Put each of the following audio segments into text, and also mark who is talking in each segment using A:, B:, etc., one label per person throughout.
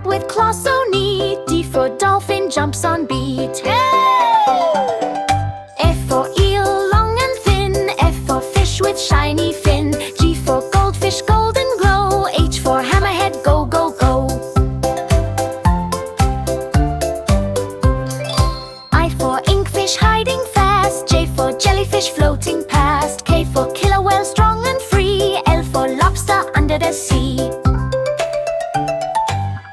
A: crab with claws so neat. D for dolphin, jumps on beat. F for eel, long and thin. F for fish with shiny fin. G for goldfish, golden glow. H for hammerhead, go, go, go. I for inkfish, hiding fast. J for jellyfish, floating past. K for killer whale, strong and free. L for lobster, under the sea.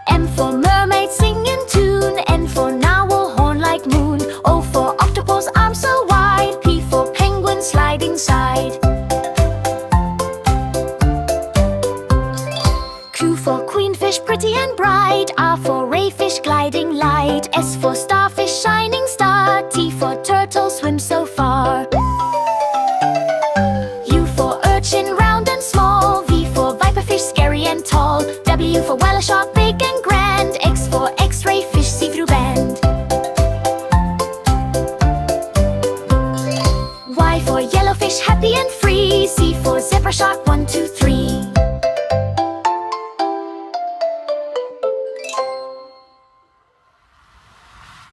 A: M for mermaid, sing in tune. N for narwhal, horn like moon. O for octopus, arms so wide. P for penguin, sliding side. Q for queenfish, pretty and bright. R for rayfish, gliding light. S for starfish, shining